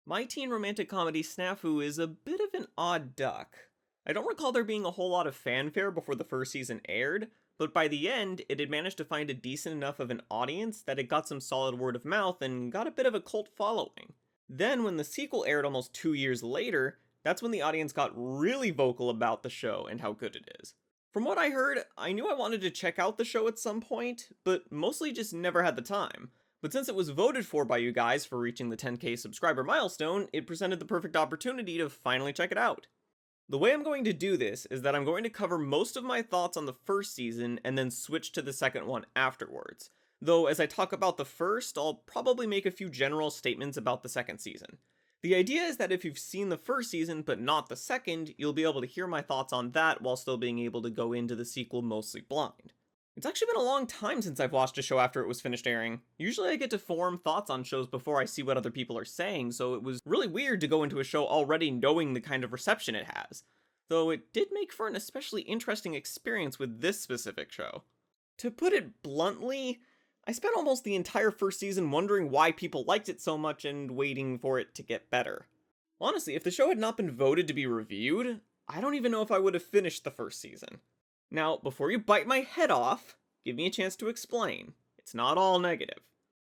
My teen romantic comedy Snafu is a bit of an odd duck. I don't recall there being a whole lot of fanfare before the first season aired, but by the end, it had managed to find a decent enough of an audience that it got some solid word of mouth and got a bit of a cult following. Then, when the sequel aired almost 2 years later, that's when the audience got really vocal about the show and how good it is. From what I heard, I knew I wanted to check out the show at some point, but mostly just never had the time. But since it was voted for by you guys for reaching the 10k subscriber milestone, it presented the perfect opportunity to finally check it out. The way I'm going to do this is that I'm going to cover most of my thoughts on the first season and then switch to the second one afterwards. Though as I talk about the first, I'll probably make a few general statements about the second season. The idea is that if you've seen the first season but not the second, you'll be able to hear my thoughts on that while still being able to go into the sequel mostly blind. It's actually been a long time since I've watched a show after it was finished airing. Usually I get to form thoughts on shows before I see what other people are saying, so it was really weird to go into a show already knowing the kind of reception it has. Though it did make for an especially interesting experience with this specific show. To put it bluntly, I spent almost the entire first season wondering why people liked it so much and waiting for it to get better. Honestly, if the show had not been voted to be reviewed, I don't even know if I would have finished the first season. Now, before you bite my head off, give me a chance to explain. It's not all negative.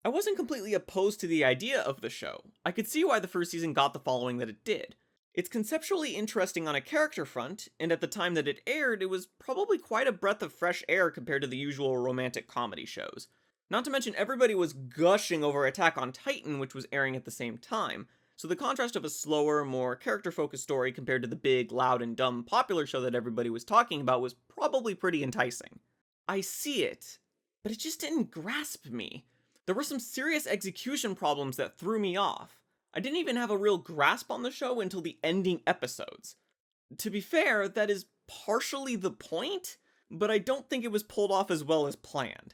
I wasn't completely opposed to the idea of the show. I could see why the first season got the following that it did. It's conceptually interesting on a character front, and at the time that it aired, it was probably quite a breath of fresh air compared to the usual romantic comedy shows. Not to mention everybody was gushing over Attack on Titan, which was airing at the same time, so the contrast of a slower, more character-focused story compared to the big, loud, and dumb popular show that everybody was talking about was probably pretty enticing. I see it, but it just didn't grasp me. There were some serious execution problems that threw me off. I didn't even have a real grasp on the show until the ending episodes. To be fair, that is partially the point, but I don't think it was pulled off as well as planned.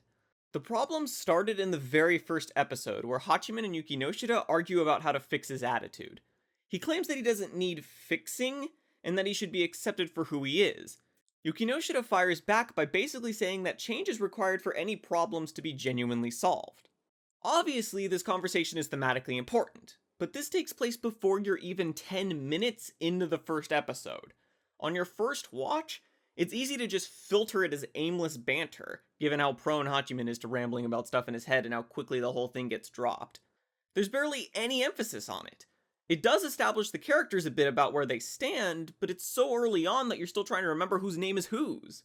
The problem started in the very first episode, where Hachiman and Yuki Noshida argue about how to fix his attitude. He claims that he doesn't need fixing, and that he should be accepted for who he is. Yuki Noshida fires back by basically saying that change is required for any problems to be genuinely solved. Obviously, this conversation is thematically important, but this takes place before you're even 10 minutes into the first episode. On your first watch, it's easy to just filter it as aimless banter, given how prone Hachiman is to rambling about stuff in his head and how quickly the whole thing gets dropped. There's barely any emphasis on it. It does establish the characters a bit about where they stand, but it's so early on that you're still trying to remember whose name is whose.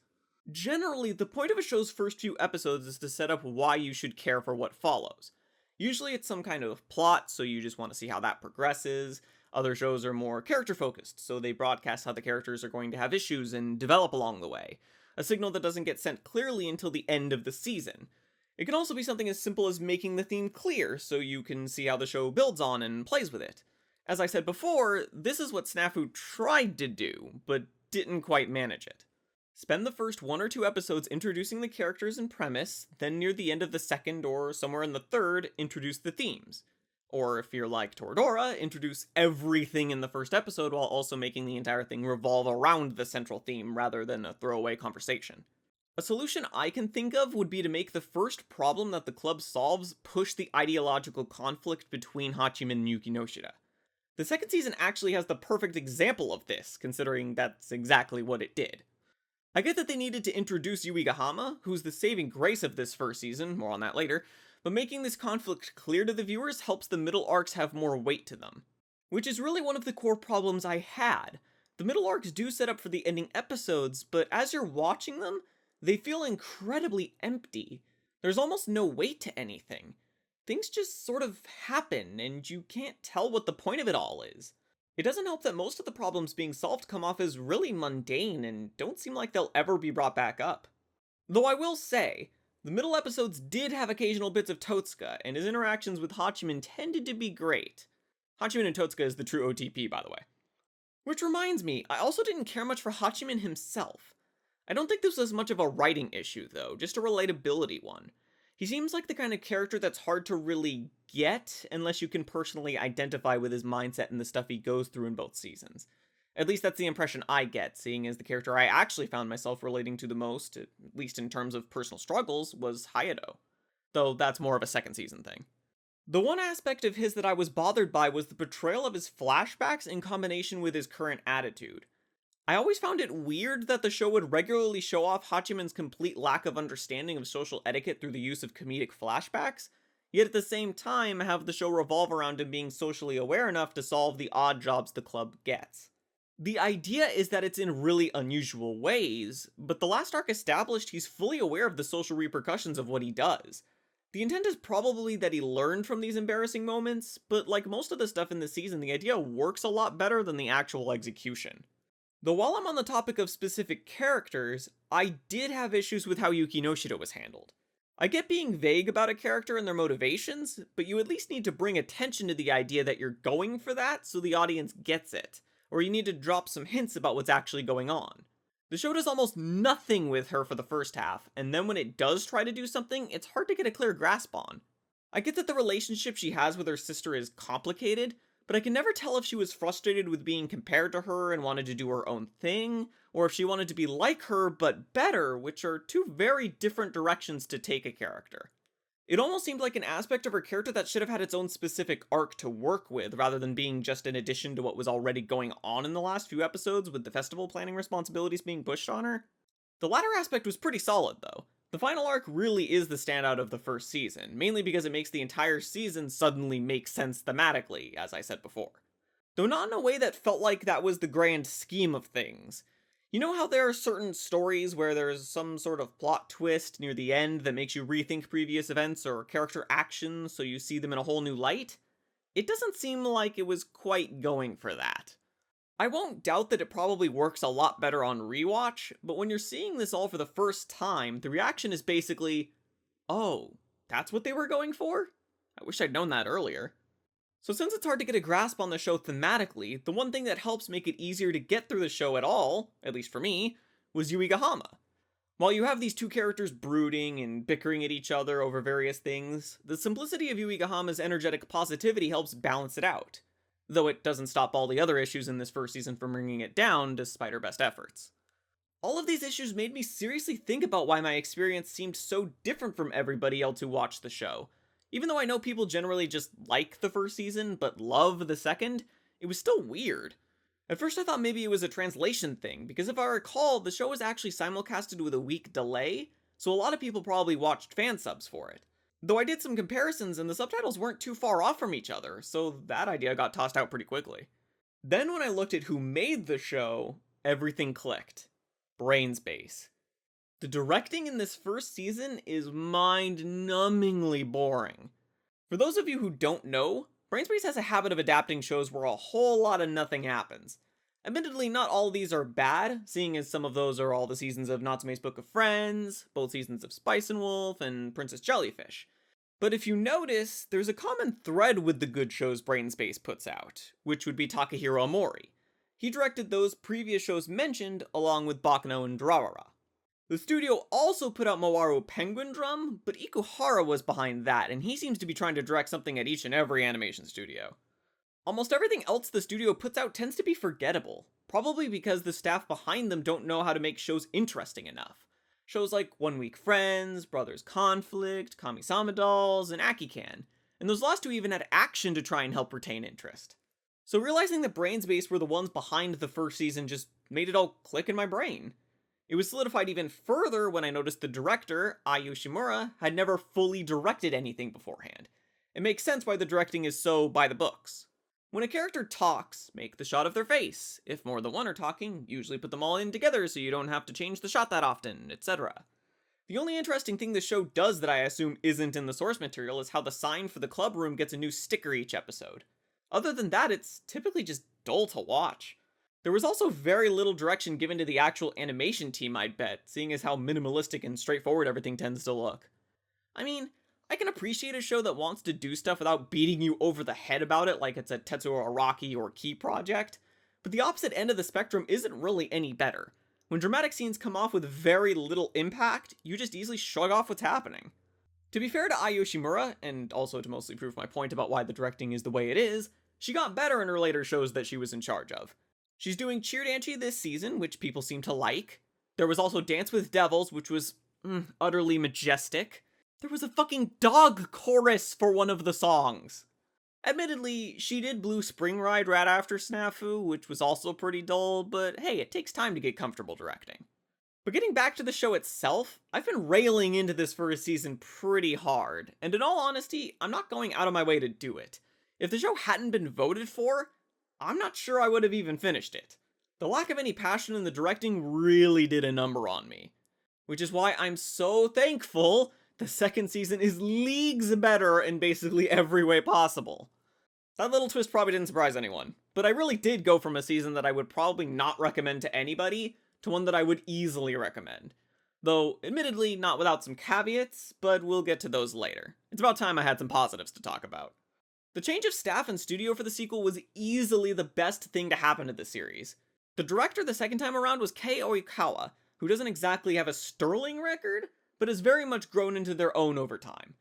Generally, the point of a show's first few episodes is to set up why you should care for what follows. Usually it's some kind of plot, so you just want to see how that progresses. Other shows are more character-focused, so they broadcast how the characters are going to have issues and develop along the way, a signal that doesn't get sent clearly until the end of the season. It can also be something as simple as making the theme clear, so you can see how the show builds on and plays with it. As I said before, this is what Snafu tried to do, but didn't quite manage it. Spend the first 1 or 2 episodes introducing the characters and premise, then near the end of the second or somewhere in the third, introduce the themes. Or if you're like Toradora, introduce everything in the first episode while also making the entire thing revolve around the central theme rather than a throwaway conversation. A solution I can think of would be to make the first problem that the club solves push the ideological conflict between Hachiman and Yuki Noshida. The second season actually has the perfect example of this, considering that's exactly what it did. I get that they needed to introduce Yuigahama, who's the saving grace of this first season, more on that later, but making this conflict clear to the viewers helps the middle arcs have more weight to them. Which is really one of the core problems I had. The middle arcs do set up for the ending episodes, but as you're watching them, they feel incredibly empty. There's almost no weight to anything. Things just sort of happen, and you can't tell what the point of it all is. It doesn't help that most of the problems being solved come off as really mundane and don't seem like they'll ever be brought back up. Though I will say, the middle episodes did have occasional bits of Totsuka, and his interactions with Hachiman tended to be great. Hachiman and Totsuka is the true OTP, by the way. Which reminds me, I also didn't care much for Hachiman himself. I don't think this was much of a writing issue, though, just a relatability one. He seems like the kind of character that's hard to really get unless you can personally identify with his mindset and the stuff he goes through in both seasons. At least that's the impression I get, seeing as the character I actually found myself relating to the most, at least in terms of personal struggles, was Hayato. Though that's more of a second season thing. The one aspect of his that I was bothered by was the portrayal of his flashbacks in combination with his current attitude. I always found it weird that the show would regularly show off Hachiman's complete lack of understanding of social etiquette through the use of comedic flashbacks, yet at the same time have the show revolve around him being socially aware enough to solve the odd jobs the club gets. The idea is that it's in really unusual ways, but the last arc established he's fully aware of the social repercussions of what he does. The intent is probably that he learned from these embarrassing moments, but like most of the stuff in this season, the idea works a lot better than the actual execution. Though while I'm on the topic of specific characters, I did have issues with how Yuki Noshida was handled. I get being vague about a character and their motivations, but you at least need to bring attention to the idea that you're going for that so the audience gets it, or you need to drop some hints about what's actually going on. The show does almost nothing with her for the first half, and then when it does try to do something, it's hard to get a clear grasp on. I get that the relationship she has with her sister is complicated, but I can never tell if she was frustrated with being compared to her and wanted to do her own thing, or if she wanted to be like her but better, which are two very different directions to take a character. It almost seemed like an aspect of her character that should have had its own specific arc to work with, rather than being just an addition to what was already going on in the last few episodes with the festival planning responsibilities being pushed on her. The latter aspect was pretty solid, though. The final arc really is the standout of the first season, mainly because it makes the entire season suddenly make sense thematically, as I said before. Though not in a way that felt like that was the grand scheme of things. You know how there are certain stories where there's some sort of plot twist near the end that makes you rethink previous events or character actions so you see them in a whole new light? It doesn't seem like it was quite going for that. I won't doubt that it probably works a lot better on rewatch, but when you're seeing this all for the first time, the reaction is basically, oh, that's what they were going for? I wish I'd known that earlier. So since it's hard to get a grasp on the show thematically, the one thing that helps make it easier to get through the show at all, at least for me, was Yuigahama. While you have these two characters brooding and bickering at each other over various things, the simplicity of Yuigahama's energetic positivity helps balance it out, though it doesn't stop all the other issues in this first season from bringing it down despite her best efforts. All of these issues made me seriously think about why my experience seemed so different from everybody else who watched the show. Even though I know people generally just like the first season but love the second, it was still weird. At first I thought maybe it was a translation thing, because if I recall, the show was actually simulcasted with a week delay, so a lot of people probably watched fan subs for it. Though I did some comparisons and the subtitles weren't too far off from each other, so that idea got tossed out pretty quickly. Then when I looked at who made the show, everything clicked. Brainspace. The directing in this first season is mind-numbingly boring. For those of you who don't know, Brainspace has a habit of adapting shows where a whole lot of nothing happens. Admittedly, not all of these are bad, seeing as some of those are all the seasons of Natsume's Book of Friends, both seasons of Spice and Wolf, and Princess Jellyfish. But if you notice, there's a common thread with the good shows Brainspace puts out, which would be Takahiro Omori. He directed those previous shows mentioned, along with Baccano and Durarara. The studio also put out Moaru Penguin Drum, but Ikuhara was behind that, and he seems to be trying to direct something at each and every animation studio. Almost everything else the studio puts out tends to be forgettable, probably because the staff behind them don't know how to make shows interesting enough. Shows like One Week Friends, Brothers Conflict, Kami-sama Dolls, and Akikan, and those last two even had action to try and help retain interest. So realizing that Brainspace were the ones behind the first season just made it all click in my brain. It was solidified even further when I noticed the director, Ai Yoshimura, had never fully directed anything beforehand. It makes sense why the directing is so by the books. When a character talks, make the shot of their face. If more than one are talking, usually put them all in together so you don't have to change the shot that often, etc. The only interesting thing the show does that I assume isn't in the source material is how the sign for the club room gets a new sticker each episode. Other than that, it's typically just dull to watch. There was also very little direction given to the actual animation team, I'd bet, seeing as how minimalistic and straightforward everything tends to look. I mean, I can appreciate a show that wants to do stuff without beating you over the head about it like it's a Tetsuo Araki or Key project, but the opposite end of the spectrum isn't really any better. When dramatic scenes come off with very little impact, you just easily shrug off what's happening. To be fair to Ai Yoshimura, and also to mostly prove my point about why the directing is the way it is, she got better in her later shows that she was in charge of. She's doing Cheerdanchi this season, which people seem to like. There was also Dance with Devils, which was utterly majestic. There was a fucking dog chorus for one of the songs! Admittedly, she did Blue Spring Ride right after Snafu, which was also pretty dull, but hey, it takes time to get comfortable directing. But getting back to the show itself, I've been railing into this first season pretty hard, and in all honesty, I'm not going out of my way to do it. If the show hadn't been voted for, I'm not sure I would have even finished it. The lack of any passion in the directing really did a number on me. Which is why I'm so thankful the second season is leagues better in basically every way possible. That little twist probably didn't surprise anyone, but I really did go from a season that I would probably not recommend to anybody to one that I would easily recommend. Though, admittedly, not without some caveats, but we'll get to those later. It's about time I had some positives to talk about. The change of staff and studio for the sequel was easily the best thing to happen to the series. The director the second time around was Kei Oikawa, who doesn't exactly have a sterling record, but has very much grown into their own over time.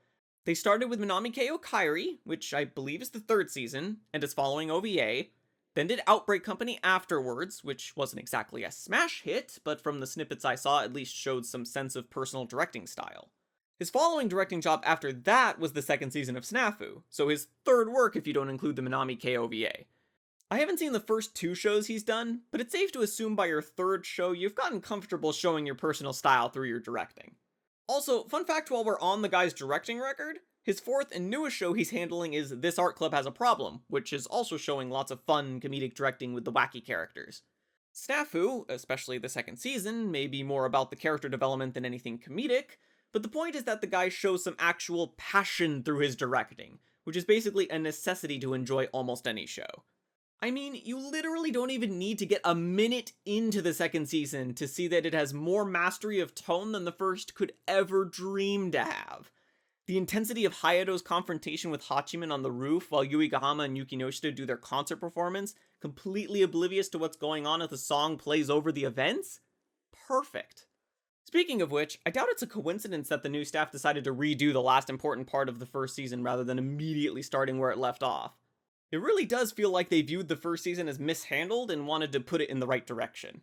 They started with Minami Kei Kairi, which I believe is the third season, and is following OVA, then did Outbreak Company afterwards, which wasn't exactly a smash hit, but from the snippets I saw at least showed some sense of personal directing style. His following directing job after that was the second season of Snafu, so his third work if you don't include the Minami Kei OVA. I haven't seen the first two shows he's done, but it's safe to assume by your third show you've gotten comfortable showing your personal style through your directing. Also, fun fact while we're on the guy's directing record, his fourth and newest show he's handling is This Art Club Has a Problem, which is also showing lots of fun comedic directing with the wacky characters. Snafu, especially the second season, may be more about the character development than anything comedic, but the point is that the guy shows some actual passion through his directing, which is basically a necessity to enjoy almost any show. I mean, you literally don't even need to get a minute into the second season to see that it has more mastery of tone than the first could ever dream to have. The intensity of Hayato's confrontation with Hachiman on the roof while Yui Gahama and Yuki Noshita do their concert performance, completely oblivious to what's going on as the song plays over the events? Perfect. Speaking of which, I doubt it's a coincidence that the new staff decided to redo the last important part of the first season rather than immediately starting where it left off. It really does feel like they viewed the first season as mishandled and wanted to put it in the right direction.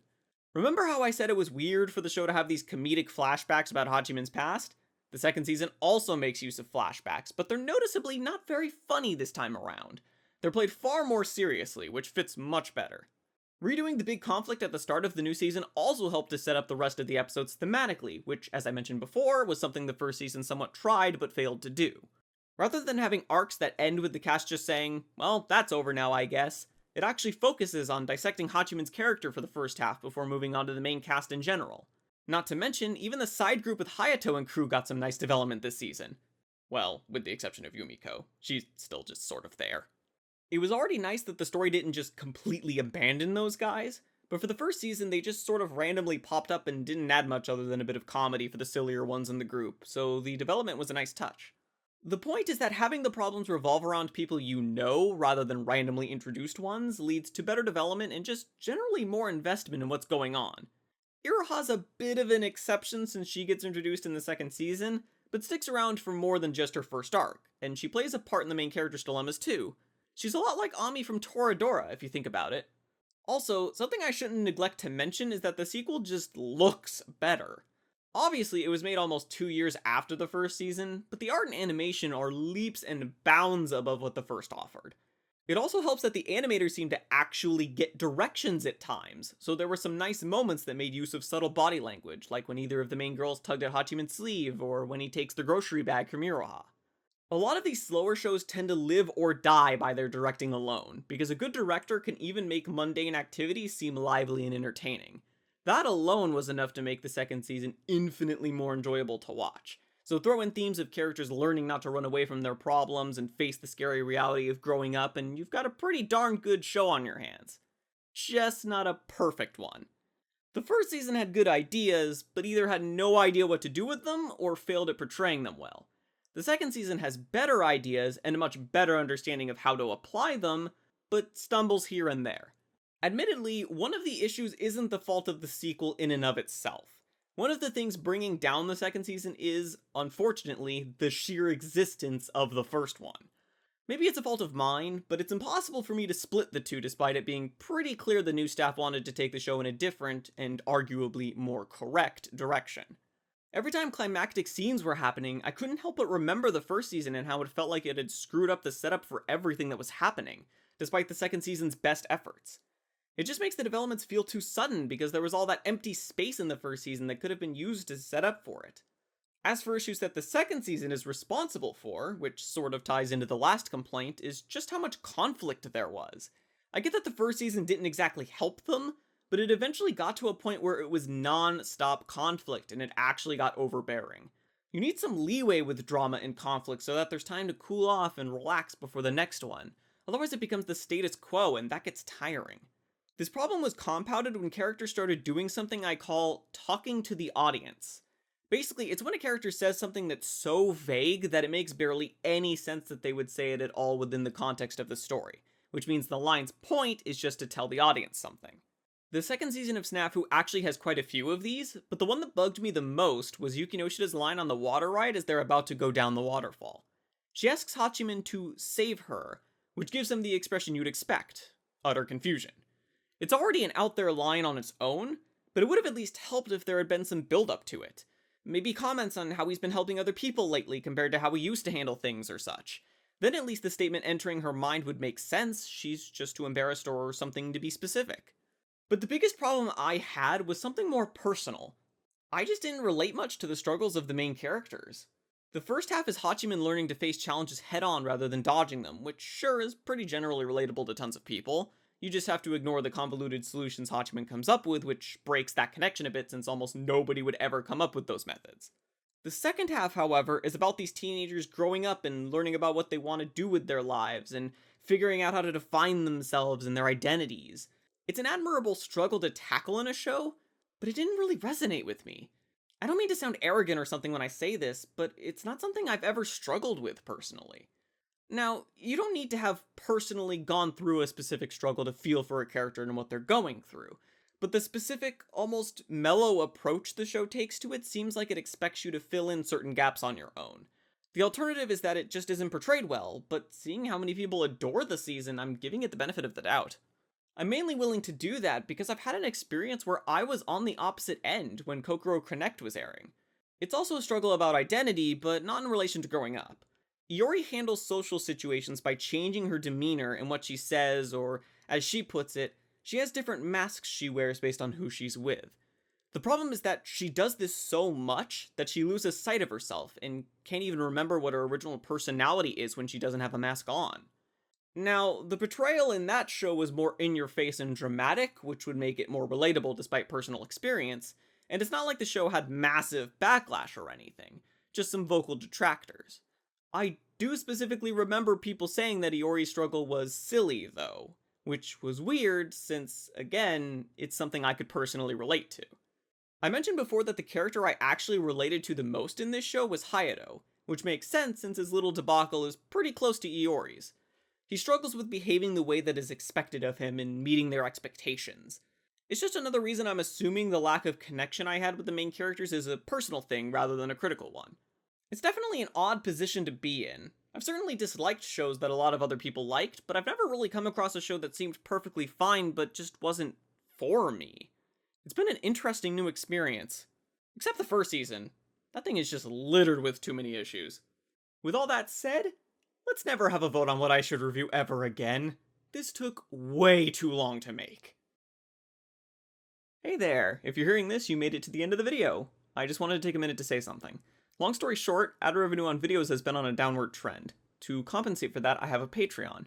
Remember how I said it was weird for the show to have these comedic flashbacks about Hachiman's past? The second season also makes use of flashbacks, but they're noticeably not very funny this time around. They're played far more seriously, which fits much better. Redoing the big conflict at the start of the new season also helped to set up the rest of the episodes thematically, which, as I mentioned before, was something the first season somewhat tried but failed to do. Rather than having arcs that end with the cast just saying, well, that's over now, I guess, it actually focuses on dissecting Hachiman's character for the first half before moving on to the main cast in general. Not to mention, even the side group with Hayato and crew got some nice development this season. Well, with the exception of Yumiko. She's still just sort of there. It was already nice that the story didn't just completely abandon those guys, but for the first season they just sort of randomly popped up and didn't add much other than a bit of comedy for the sillier ones in the group, so the development was a nice touch. The point is that having the problems revolve around people you know rather than randomly introduced ones leads to better development and just generally more investment in what's going on. Iroha's a bit of an exception since she gets introduced in the second season, but sticks around for more than just her first arc, and she plays a part in the main character's dilemmas too. She's a lot like Ami from Toradora, if you think about it. Also, something I shouldn't neglect to mention is that the sequel just looks better. Obviously, it was made almost 2 years after the first season, but the art and animation are leaps and bounds above what the first offered. It also helps that the animators seem to actually get directions at times, so there were some nice moments that made use of subtle body language, like when either of the main girls tugged at Hachiman's sleeve, or when he takes the grocery bag from Iroha. A lot of these slower shows tend to live or die by their directing alone, because a good director can even make mundane activities seem lively and entertaining. That alone was enough to make the second season infinitely more enjoyable to watch. So throw in themes of characters learning not to run away from their problems and face the scary reality of growing up, and you've got a pretty darn good show on your hands. Just not a perfect one. The first season had good ideas, but either had no idea what to do with them, or failed at portraying them well. The second season has better ideas and a much better understanding of how to apply them, but stumbles here and there. Admittedly, one of the issues isn't the fault of the sequel in and of itself. One of the things bringing down the second season is, unfortunately, the sheer existence of the first one. Maybe it's a fault of mine, but it's impossible for me to split the two despite it being pretty clear the new staff wanted to take the show in a different, and arguably more correct, direction. Every time climactic scenes were happening, I couldn't help but remember the first season and how it felt like it had screwed up the setup for everything that was happening, despite the second season's best efforts. It just makes the developments feel too sudden because there was all that empty space in the first season that could have been used to set up for it. As for issues that the second season is responsible for, which sort of ties into the last complaint, is just how much conflict there was. I get that the first season didn't exactly help them, but it eventually got to a point where it was non-stop conflict and it actually got overbearing. You need some leeway with drama and conflict so that there's time to cool off and relax before the next one. Otherwise it becomes the status quo and that gets tiring. This problem was compounded when characters started doing something I call talking to the audience. Basically, it's when a character says something that's so vague that it makes barely any sense that they would say it at all within the context of the story, which means the line's point is just to tell the audience something. The second season of Snafu actually has quite a few of these, but the one that bugged me the most was Yuki Noshida's line on the water ride as they're about to go down the waterfall. She asks Hachiman to save her, which gives him the expression you'd expect: utter confusion. It's already an out there line on its own, but it would have at least helped if there had been some build up to it. Maybe comments on how he's been helping other people lately compared to how he used to handle things or such. Then at least the statement entering her mind would make sense. She's just too embarrassed or something to be specific. But the biggest problem I had was something more personal. I just didn't relate much to the struggles of the main characters. The first half is Hachiman learning to face challenges head on rather than dodging them, which sure is pretty generally relatable to tons of people. You just have to ignore the convoluted solutions Hachiman comes up with, which breaks that connection a bit since almost nobody would ever come up with those methods. The second half, however, is about these teenagers growing up and learning about what they want to do with their lives and figuring out how to define themselves and their identities. It's an admirable struggle to tackle in a show, but it didn't really resonate with me. I don't mean to sound arrogant or something when I say this, but it's not something I've ever struggled with personally. Now, you don't need to have personally gone through a specific struggle to feel for a character and what they're going through, but the specific, almost mellow approach the show takes to it seems like it expects you to fill in certain gaps on your own. The alternative is that it just isn't portrayed well, but seeing how many people adore the season, I'm giving it the benefit of the doubt. I'm mainly willing to do that because I've had an experience where I was on the opposite end when Kokoro Connect was airing. It's also a struggle about identity, but not in relation to growing up. Iori handles social situations by changing her demeanor and what she says, or, as she puts it, she has different masks she wears based on who she's with. The problem is that she does this so much that she loses sight of herself and can't even remember what her original personality is when she doesn't have a mask on. Now, the portrayal in that show was more in-your-face and dramatic, which would make it more relatable despite personal experience, and it's not like the show had massive backlash or anything, just some vocal detractors. I do specifically remember people saying that Iori's struggle was silly, though, which was weird since, again, it's something I could personally relate to. I mentioned before that the character I actually related to the most in this show was Hayato, which makes sense since his little debacle is pretty close to Iori's. He struggles with behaving the way that is expected of him and meeting their expectations. It's just another reason I'm assuming the lack of connection I had with the main characters is a personal thing rather than a critical one. It's definitely an odd position to be in. I've certainly disliked shows that a lot of other people liked, but I've never really come across a show that seemed perfectly fine but just wasn't for me. It's been an interesting new experience. Except the first season. That thing is just littered with too many issues. With all that said, let's never have a vote on what I should review ever again. This took way too long to make. Hey there, if you're hearing this, you made it to the end of the video. I just wanted to take a minute to say something. Long story short, ad revenue on videos has been on a downward trend. To compensate for that, I have a Patreon.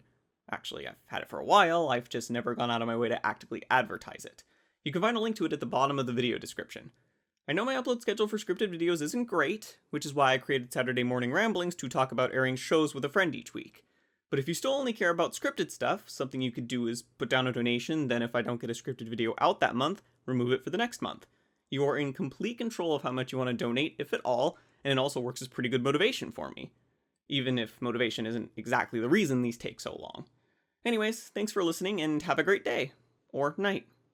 Actually, I've had it for a while, I've just never gone out of my way to actively advertise it. You can find a link to it at the bottom of the video description. I know my upload schedule for scripted videos isn't great, which is why I created Saturday Morning Ramblings to talk about airing shows with a friend each week. But if you still only care about scripted stuff, something you could do is put down a donation, then if I don't get a scripted video out that month, remove it for the next month. You are in complete control of how much you want to donate, if at all, and it also works as pretty good motivation for me. Even if motivation isn't exactly the reason these take so long. Anyways, thanks for listening and have a great day. Or night.